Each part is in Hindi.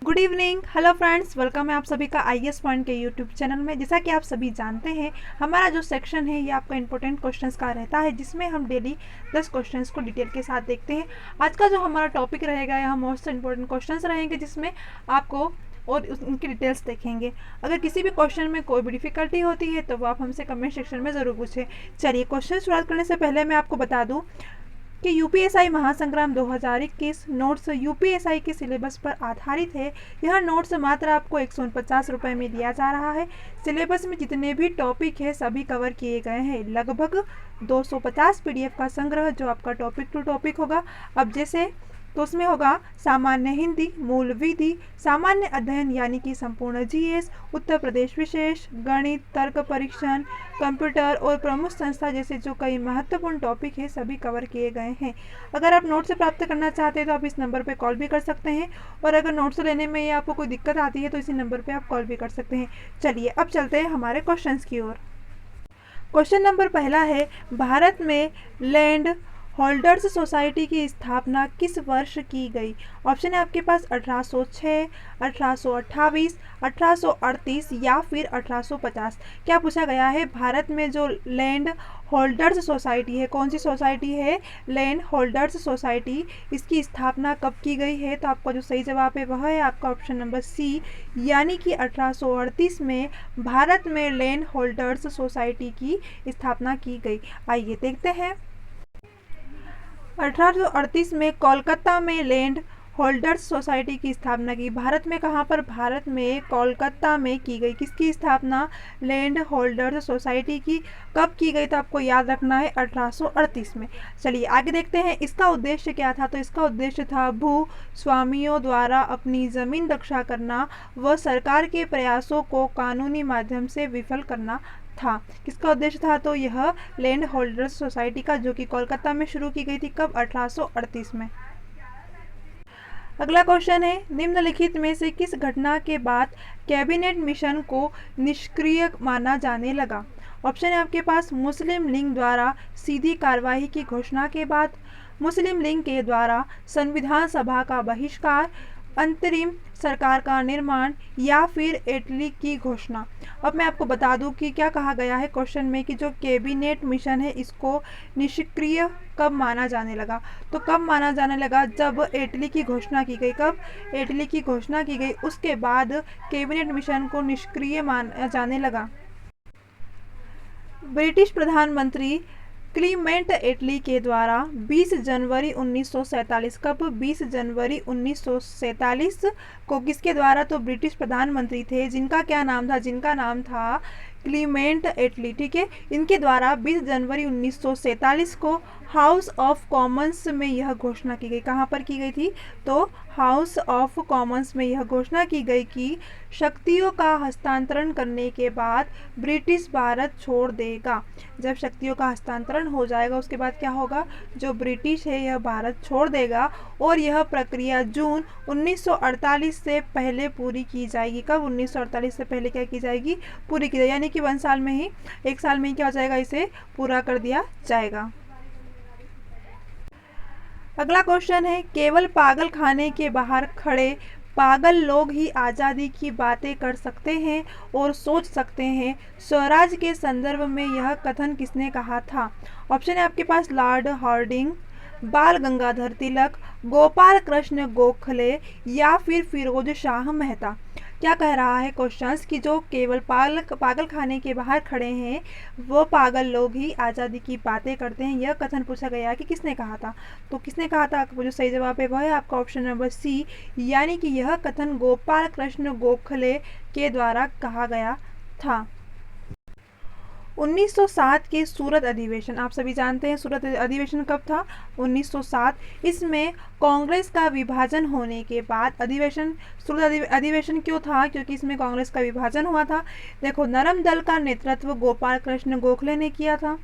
Good evening, hello friends, welcome है आप सभी का आईएएस पॉइंट के यूट्यूब चैनल में। जैसा कि आप सभी जानते हैं, हमारा जो सेक्शन है ये आपका इंपॉर्टेंट क्वेश्चंस का रहता है, जिसमें हम डेली 10 क्वेश्चंस को डिटेल के साथ देखते हैं। आज का जो हमारा टॉपिक रहेगा यह मोस्ट इंपॉर्टेंट क्वेश्चंस रहेंगे, जिसमें आपको और उनकी डिटेल्स देखेंगे। अगर किसी भी क्वेश्चन में कोई भी डिफिकल्टी होती है तो वो आप हमसे कमेंट सेक्शन में ज़रूर पूछें। चलिए, क्वेश्चन शुरुआत करने से पहले मैं आपको बता दूँ कि यूपीएसआई महासंग्राम 2021 नोट्स यूपीएसआई के सिलेबस पर आधारित है। यह नोट्स मात्र आपको 149 रुपये में दिया जा रहा है। सिलेबस में जितने भी टॉपिक है सभी कवर किए गए हैं। लगभग 250 पीडीएफ का संग्रह जो आपका टॉपिक टू टॉपिक होगा। अब जैसे तो उसमें होगा सामान्य हिंदी, मूल विधि, सामान्य अध्ययन यानी कि संपूर्ण जीएस, उत्तर प्रदेश विशेष, गणित, तर्क परीक्षण, कंप्यूटर और प्रमुख संस्था जैसे जो कई महत्वपूर्ण टॉपिक है सभी कवर किए गए हैं। अगर आप नोट्स प्राप्त करना चाहते हैं तो आप इस नंबर पर कॉल भी कर सकते हैं, और अगर नोट्स लेने में या आपको कोई दिक्कत आती है तो इसी नंबर पर आप कॉल भी कर सकते हैं। चलिए अब चलते हैं हमारे क्वेश्चन की ओर। क्वेश्चन नंबर पहला है, भारत में लैंड होल्डर्स सोसाइटी की स्थापना किस वर्ष की गई? ऑप्शन है आपके पास 1806, 1828, 1838 या फिर 1850। क्या पूछा गया है? भारत में जो लैंड होल्डर्स सोसाइटी है, कौन सी सोसाइटी है? लैंड होल्डर्स सोसाइटी, इसकी स्थापना कब की गई है? तो आपका जो सही जवाब है वह है आपका ऑप्शन नंबर सी, यानी कि 1838 में भारत में लैंड होल्डर्स सोसाइटी की स्थापना की गई। आइए देखते हैं। 1838 में कोलकाता में लैंड होल्डर्स सोसाइटी की स्थापना की। भारत में कहाँ पर? भारत में कोलकाता में की गई। किसकी स्थापना? लैंड होल्डर्स सोसाइटी की। कब की गई? तो आपको याद रखना है 1838 में। चलिए आगे देखते हैं, इसका उद्देश्य क्या था? तो इसका उद्देश्य था भू स्वामियों द्वारा अपनी ज़मीन रक्षा करना व सरकार के प्रयासों को कानूनी माध्यम से विफल करना था। किसका उद्देश्य था? तो यह लैंड होल्डर्स सोसाइटी का, जो कि कोलकाता में शुरू की गई थी। कब? 1838 में। अगला क्वेश्चन है, निम्नलिखित में से किस घटना के बाद कैबिनेट मिशन को निष्क्रिय माना जाने लगा? ऑप्शन है आपके पास, मुस्लिम लीग द्वारा सीधी कार्रवाई की घोषणा के बाद, मुस्लिम लीग के द्वारा संविधान सभा का बहिष्कार, अंतरिम सरकार का निर्माण या फिर इटली की घोषणा। अब मैं आपको बता दूं कि क्या कहा गया है क्वेश्चन में कि जो कैबिनेट मिशन है इसको निष्क्रिय कब माना जाने लगा? तो कब माना जाने लगा? जब इटली की घोषणा की गई। कब? इटली की घोषणा की गई, उसके बाद कैबिनेट मिशन को निष्क्रिय माना जाने लगा। ब्रिटिश प्रधानमंत्री क्लीमेंट एटली के द्वारा 20 जनवरी 1947, कब? 20 जनवरी 1947 को किसके द्वारा? तो ब्रिटिश प्रधानमंत्री थे जिनका क्या नाम था? जिनका नाम था क्लीमेंट एटली, ठीक है। इनके द्वारा 20 जनवरी 1947 को हाउस ऑफ कॉमन्स में यह घोषणा की गई। कहाँ पर की गई थी? तो हाउस ऑफ कॉमन्स में यह घोषणा की गई कि शक्तियों का हस्तांतरण करने के बाद ब्रिटिश भारत छोड़ देगा। जब शक्तियों का हस्तांतरण हो जाएगा उसके बाद क्या होगा? जो ब्रिटिश है यह भारत छोड़ देगा, और यह प्रक्रिया जून 1948 से पहले पूरी की जाएगी। कब? 1948 से पहले क्या की जाएगी? पूरी की जाएगी, यानी कि 1 साल में ही, 1 साल में ही क्या हो जाएगा? इसे पूरा कर दिया जाएगा। अगला क्वेश्चन है, केवल पागल खाने के बाहर खड़े पागल लोग ही आज़ादी की बातें कर सकते हैं और सोच सकते हैं। स्वराज के संदर्भ में यह कथन किसने कहा था? ऑप्शन है आपके पास, लॉर्ड हार्डिंग, बाल गंगाधर तिलक, गोपाल कृष्ण गोखले या फिर फिरोज शाह मेहता। क्या कह रहा है क्वेश्चंस कि जो केवल पागल खाने के बाहर खड़े हैं वो पागल लोग ही आज़ादी की बातें करते हैं। यह कथन पूछा गया कि किसने कहा था? तो किसने कहा था? जो सही जवाब है वह है आपका ऑप्शन नंबर सी, यानी कि यह कथन गोपाल कृष्ण गोखले के द्वारा कहा गया था। 1907 के सूरत अधिवेशन, आप सभी जानते हैं सूरत अधिवेशन कब था? 1907। इसमें कांग्रेस का विभाजन होने के बाद सूरत अधिवेशन क्यों था? क्योंकि इसमें कांग्रेस का विभाजन हुआ था। देखो, नरम दल का नेतृत्व गोपाल कृष्ण गोखले ने किया था।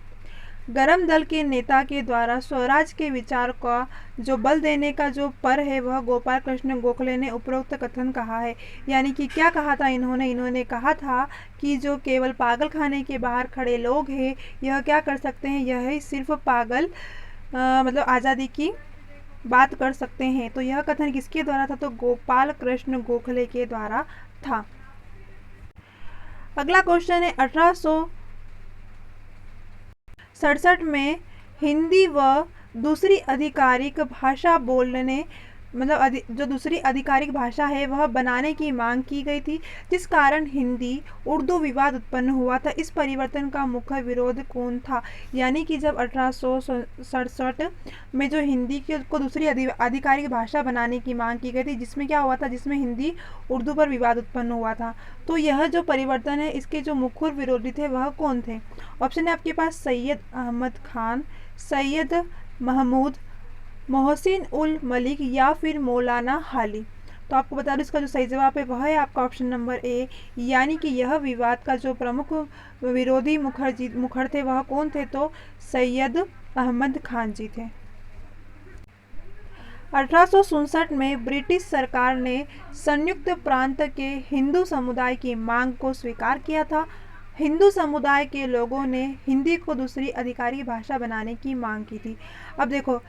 गरम दल के नेता के द्वारा स्वराज के विचार का जो बल देने का जो पर है वह गोपाल कृष्ण गोखले ने उपरोक्त कथन कहा है। यानी कि क्या कहा था इन्होंने कहा था कि जो केवल पागल खाने के बाहर खड़े लोग हैं यह क्या कर सकते हैं? यह सिर्फ पागल मतलब आज़ादी की बात कर सकते हैं। तो यह कथन किसके द्वारा था? तो गोपाल कृष्ण गोखले के द्वारा था। अगला क्वेश्चन है 1867 में हिंदी व दूसरी आधिकारिक भाषा बोलने जो दूसरी आधिकारिक भाषा है वह बनाने की मांग की गई थी, जिस कारण हिंदी उर्दू विवाद उत्पन्न हुआ था। इस परिवर्तन का मुख्य विरोध कौन था? यानी कि जब 1867 में जो हिंदी को दूसरी आधिकारिक भाषा बनाने की मांग की गई थी, जिसमें क्या हुआ था? जिसमें हिंदी उर्दू पर विवाद उत्पन्न हुआ था। तो यह जो परिवर्तन है, इसके जो मुख्य विरोधी थे वह कौन थे? ऑप्शन है आपके पास सैयद अहमद खान, सैयद महमूद, मोहसिन उल मलिक या फिर मौलाना हाली। तो आपको बता दूं इसका जो सही जवाब है वह है आपका ऑप्शन नंबर ए, यानी कि यह विवाद का जो प्रमुख विरोधी मुखर थे वह कौन थे? तो सैयद अहमद खान जी थे। 1867 में ब्रिटिश सरकार ने संयुक्त प्रांत के हिंदू समुदाय की मांग को स्वीकार किया था। हिंदू समुदाय के लोगों ने हिंदी को दूसरी आधिकारिक भाषा बनाने की मांग की थी। अब देखो,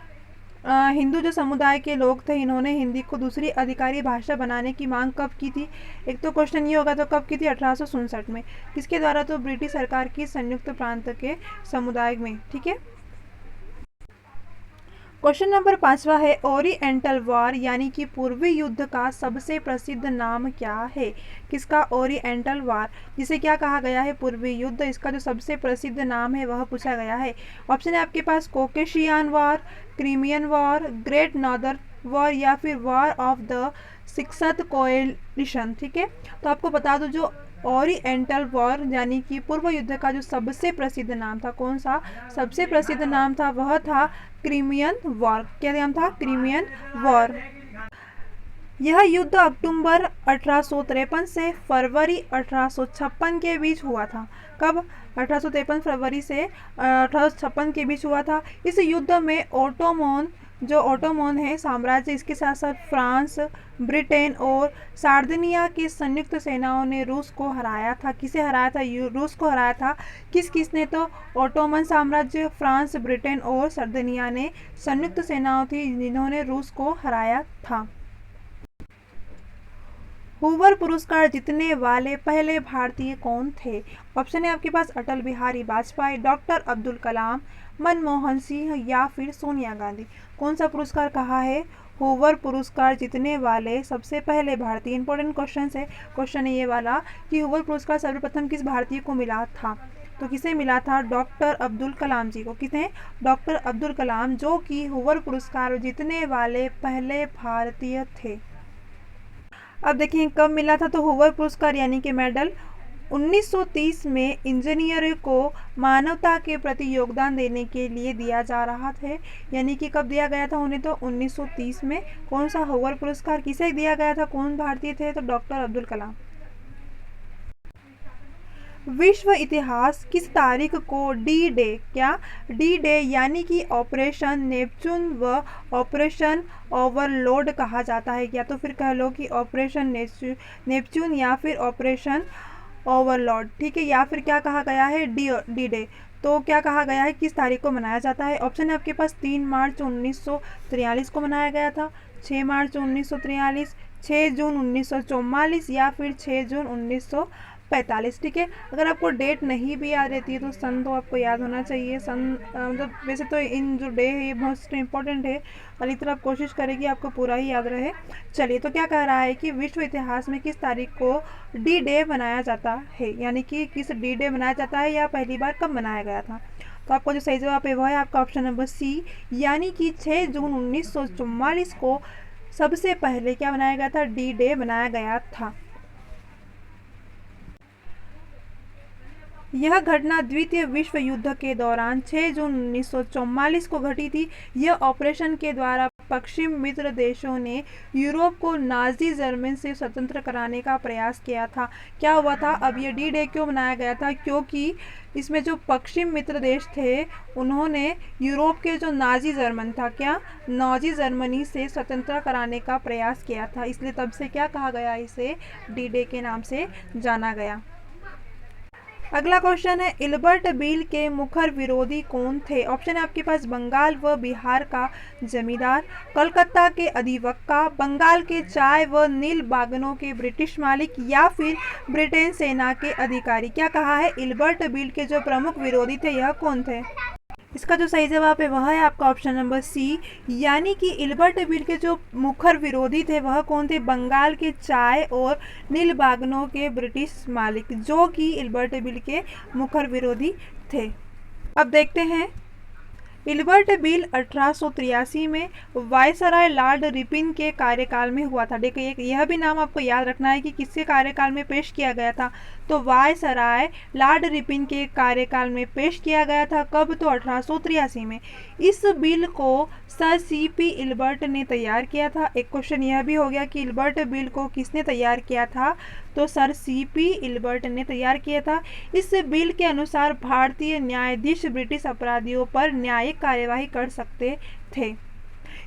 हिंदू जो समुदाय के लोग थे, इन्होंने हिंदी को दूसरी आधिकारिक भाषा बनाने की मांग कब की थी? एक तो क्वेश्चन ये होगा, तो कब की थी? 1867 में। किसके द्वारा? तो ब्रिटिश सरकार की संयुक्त प्रांत के समुदाय में। ठीक है। क्वेश्चन नंबर 5वां है ओरिएंटल वॉर यानी कि पूर्वी युद्ध का सबसे प्रसिद्ध नाम क्या है? किसका? ओरिएंटल वॉर, जिसे क्या कहा गया है? पूर्वी युद्ध। इसका जो सबसे प्रसिद्ध नाम है वह पूछा गया है। ऑप्शन है आपके पास Caucasian war, Crimean war, great northern war या फिर war of the sixth coalition. ठीक है। तो आपको बता दो, जो ओरिएंटल वॉर यानी कि पूर्व युद्ध का जो सबसे प्रसिद्ध नाम था, कौन सा सबसे प्रसिद्ध नाम था? वह था क्रीमियन वॉर। क्या नाम था? Crimean war. यह युद्ध अक्टूबर 1853 से फरवरी 1856 के बीच हुआ था। कब? 1853 फरवरी से 1856 के बीच हुआ था। इस युद्ध में ओटोमन है साम्राज्य, इसके साथ साथ फ्रांस, ब्रिटेन और सार्डिनिया की संयुक्त सेनाओं ने रूस को हराया था। किसे हराया था? रूस को हराया था। किसने? तो ओटोमन साम्राज्य, फ्रांस, ब्रिटेन और सार्डिनिया ने संयुक्त सेनाओं थी जिन्होंने रूस को हराया था। हूवर पुरस्कार जीतने वाले पहले भारतीय कौन थे? ऑप्शन है आपके पास अटल बिहारी वाजपेयी, डॉक्टर अब्दुल कलाम, मनमोहन सिंह या फिर सोनिया गांधी। कौन सा पुरस्कार कहा है? हूवर पुरस्कार जीतने वाले सबसे पहले भारतीय। इंपॉर्टेंट क्वेश्चन है। क्वेश्चन है ये वाला कि हूवर पुरस्कार सर्वप्रथम किस भारतीय को मिला था? तो किसे मिला था? डॉक्टर अब्दुल कलाम जी को। किसे? डॉक्टर अब्दुल कलाम, जो कि हूवर पुरस्कार जीतने वाले पहले भारतीय थे। अब देखिए कब मिला था? तो हूवर पुरस्कार यानी कि मेडल 1930 में इंजीनियर को मानवता के प्रति योगदान देने के लिए दिया जा रहा था। यानी कि कब दिया गया था उन्हें? तो 1930 में। कौन सा हूवर पुरस्कार किसे दिया गया था? कौन भारतीय थे? तो डॉक्टर अब्दुल कलाम। विश्व इतिहास किस तारीख को डी डे, क्या डी डे यानी कि ऑपरेशन नेपच्यून व ऑपरेशन ओवरलॉर्ड कहा जाता है? या तो फिर कह लो कि ऑपरेशन नेपच्यून या फिर ऑपरेशन ओवरलॉर्ड। ठीक है। या फिर क्या कहा गया है? D day. तो क्या कहा गया है? किस तारीख को मनाया जाता है? ऑप्शन है आपके पास 3 मार्च 1943 को मनाया गया था, 6 मार्च 1943, 6 जून 1944 या फिर 6 जून 1945। ठीक है। अगर आपको डेट नहीं भी याद रहती है तो सन तो आपको याद होना चाहिए। सन मतलब वैसे तो इन जो डे है ये बहुत इंपॉर्टेंट है, और इस तरह आप कोशिश करें कि आपको पूरा ही याद रहे। चलिए, तो क्या कह रहा है कि विश्व इतिहास में किस तारीख को डी डे मनाया जाता है? यानी कि किस डी डे मनाया जाता है या पहली बार कब मनाया गया था? तो आपको जो सही जवाब है वह है आपका ऑप्शन नंबर सी, यानी कि 6 जून 1944 को सबसे पहले क्या बनाया गया था? डी डे बनाया गया था। यह घटना द्वितीय विश्व युद्ध के दौरान 6 जून 1944 को घटी थी। यह ऑपरेशन के द्वारा पश्चिम मित्र देशों ने यूरोप को नाजी जर्मनी से स्वतंत्र कराने का प्रयास किया था। क्या हुआ था? अब ये डी डे क्यों मनाया गया था? क्योंकि इसमें जो पश्चिम मित्र देश थे उन्होंने यूरोप के जो नाजी जर्मन था, क्या नाजी जर्मनी से स्वतंत्र कराने का प्रयास किया था, इसलिए तब से क्या कहा गया? इसे डी डे के नाम से जाना गया। अगला क्वेश्चन है, इल्बर्ट बिल के मुखर विरोधी कौन थे? ऑप्शन है आपके पास बंगाल व बिहार का जमींदार, कलकत्ता के अधिवक्ता, बंगाल के चाय व नील बागानों के ब्रिटिश मालिक, या फिर ब्रिटेन सेना के अधिकारी। क्या कहा है? इल्बर्ट बिल के जो प्रमुख विरोधी थे यह कौन थे? इसका जो सही जवाब है वह है आपका ऑप्शन नंबर सी, यानी कि इल्बर्ट बिल के जो मुखर विरोधी थे वह कौन थे? बंगाल के चाय और नील बागानों के ब्रिटिश मालिक, जो कि इल्बर्ट बिल के मुखर विरोधी थे। अब देखते हैं, इल्बर्ट बिल 1883 में वायसराय लॉर्ड रिपन के कार्यकाल में हुआ था। देखिए यह भी नाम आपको याद रखना है कि किसके कार्यकाल में पेश किया गया था, तो वायसराय लॉर्ड रिपन के कार्यकाल में पेश किया गया था। कब? तो 1883 में। इस बिल को सर सीपी इल्बर्ट ने तैयार किया था। एक क्वेश्चन यह भी हो गया कि इल्बर्ट बिल को किसने तैयार किया था, तो सर सीपी इल्बर्ट ने तैयार किया था। इस बिल के अनुसार भारतीय न्यायाधीश ब्रिटिश अपराधियों पर न्यायिक कार्यवाही कर सकते थे।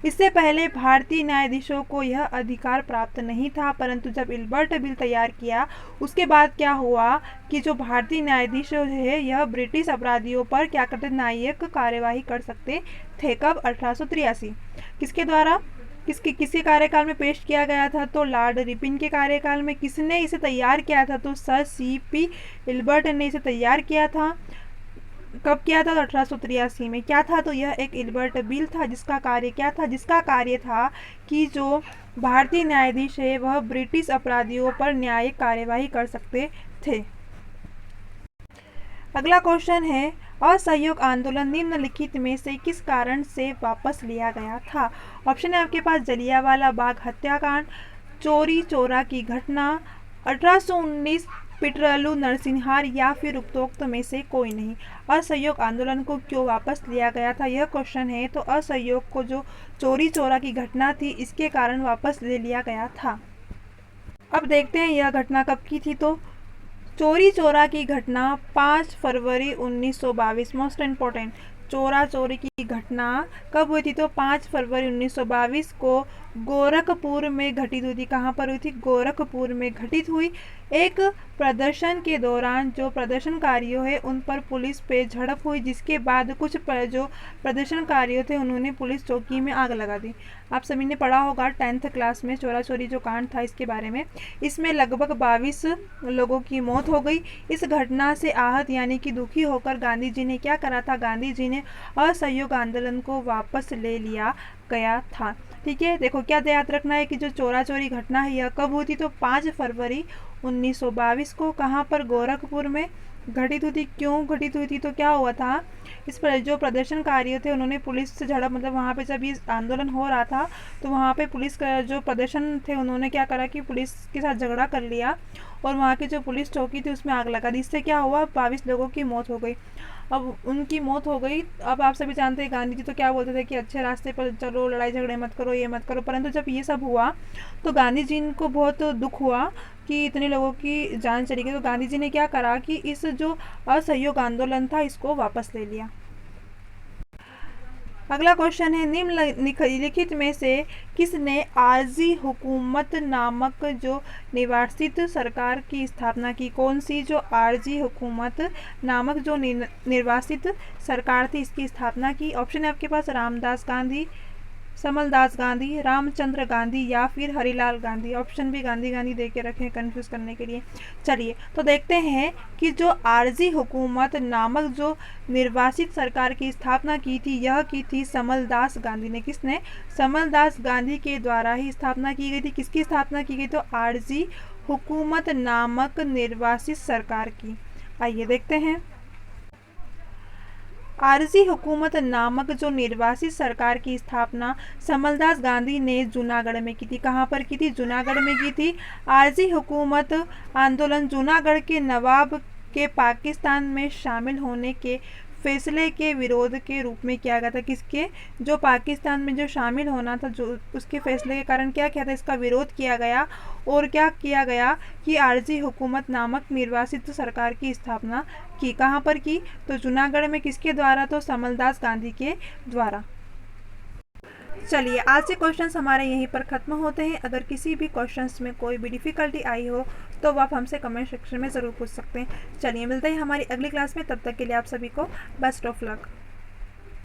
इससे पहले भारतीय न्यायाधीशों को यह अधिकार प्राप्त नहीं था, परंतु जब इल्बर्ट बिल तैयार किया उसके बाद क्या हुआ कि जो भारतीय न्यायाधीश है यह ब्रिटिश अपराधियों पर क्या करते? न्यायिक कार्यवाही कर सकते थे। कब? 1883। किसके द्वारा, किसके कार्यकाल में पेश किया गया था? तो लॉर्ड रिपन के कार्यकाल में। किसने इसे तैयार किया था? तो सर सीपी इल्बर्ट ने इसे तैयार किया था। कब किया था? तो 1883 में। क्या था? तो यह एक इल्बर्ट बिल था जिसका कार्य क्या था? जिसका कार्य था कि जो भारतीय न्यायाधीश है वह ब्रिटिश अपराधियों पर न्यायिक कार्यवाही कर सकते थे। अगला क्वेश्चन है, असहयोग आंदोलन निम्नलिखित में से किस कारण से वापस लिया गया था? ऑप्शन है आपके पास जलियांवाला बाग हत्याकांड, चोरी चौरा की घटना, 1819 पिटरलू नरसंहार, या फिर उपरोक्त में से कोई नहीं। असहयोग आंदोलन को क्यों वापस लिया गया था, यह क्वेश्चन है। तो असहयोग को जो चोरी चौरा की घटना थी इसके कारण वापस ले लिया गया था। अब देखते हैं यह घटना कब की थी। तो चोरी चौरा की घटना 5 फरवरी 1922। मोस्ट इम्पोर्टेंट, चोरा चोरी की घटना कब हुई थी? तो 5 फरवरी 1922 को गोरखपुर में घटित हुई थी। कहाँ पर हुई थी? गोरखपुर में घटित हुई। एक प्रदर्शन के दौरान जो प्रदर्शनकारियों है उन पर पुलिस पे झड़प हुई, जिसके बाद कुछ जो प्रदर्शनकारियों थे उन्होंने पुलिस चौकी में आग लगा दी। आप सभी ने पढ़ा होगा 10th क्लास में चोरा चोरी जो कांड था इसके बारे में। इसमें लगभग 22 लोगों की मौत हो गई। इस घटना से आहत यानी कि दुखी होकर गांधी जी ने क्या करा था? गांधी जी ने असहयोग आंदोलन को वापस ले लिया गया था। ठीक है, देखो क्या याद रखना है कि जो चोरा चोरी घटना है यह कब हुई थी? तो 5 फरवरी 1922 को। कहाँ पर? गोरखपुर में घटित हुई थी। क्यों घटित हुई थी? तो क्या हुआ था, इस पर जो प्रदर्शनकारी थे उन्होंने पुलिस से झड़प, मतलब वहाँ पे जब ये आंदोलन हो रहा था तो वहाँ पे पुलिस का जो प्रदर्शन थे उन्होंने क्या करा कि पुलिस के साथ झगड़ा कर लिया और वहाँ की जो पुलिस चौकी थी उसमें आग लगा दी। इससे क्या हुआ? 22 लोगों की मौत हो गई। अब उनकी मौत हो गई। अब आप सभी जानते हैं गांधी जी तो क्या बोलते थे कि अच्छे रास्ते पर चलो, लड़ाई झगड़े मत करो, ये मत करो। परंतु जब ये सब हुआ तो गांधी जी को बहुत दुख हुआ कि इतने लोगों की जान चली गई। तो गांधी जी ने क्या करा कि इस जो असहयोग आंदोलन था इसको वापस ले लिया। अगला क्वेश्चन है, निम्नलिखित में से किसने आरजी हुकूमत नामक जो निर्वासित सरकार की स्थापना की? कौन सी जो आरजी हुकूमत नामक जो निर्वासित सरकार थी इसकी स्थापना की? ऑप्शन है आपके पास रामदास गांधी, समलदास गांधी, रामचंद्र गांधी, या फिर हरिलाल गांधी। ऑप्शन भी गांधी गांधी दे के रखे हैं कंफ्यूज करने के लिए। चलिए तो देखते हैं कि जो आरजी हुकूमत नामक जो निर्वासित सरकार की स्थापना की थी यह की थी समलदास गांधी ने। किसने? समलदास गांधी के द्वारा ही स्थापना की गई थी। किसकी स्थापना की गई? तो आरजी हुकूमत नामक निर्वासित सरकार की। आइए देखते हैं, आरजी हुकूमत नामक जो निर्वासित सरकार की स्थापना समलदास गांधी ने जूनागढ़ में की थी। कहाँ पर की थी? जूनागढ़ में की थी। आरजी हुकूमत आंदोलन जूनागढ़ के नवाब के पाकिस्तान में शामिल होने के फैसले के विरोध के रूप में किया गया था। किसके? जो पाकिस्तान में जो शामिल होना था जो उसके फैसले के कारण क्या किया था? इसका विरोध किया गया। और क्या किया गया कि आरजी हुकूमत नामक निर्वासित सरकार की स्थापना की। कहाँ पर की? तो जूनागढ़ में। किसके द्वारा? तो समलदास गांधी के द्वारा। चलिए आज के क्वेश्चंस हमारे यहीं पर ख़त्म होते हैं। अगर किसी भी क्वेश्चंस में कोई भी डिफ़िकल्टी आई हो तो आप हमसे कमेंट सेक्शन में ज़रूर पूछ सकते हैं। चलिए मिलते हैं हमारी अगली क्लास में, तब तक के लिए आप सभी को बेस्ट ऑफ लक।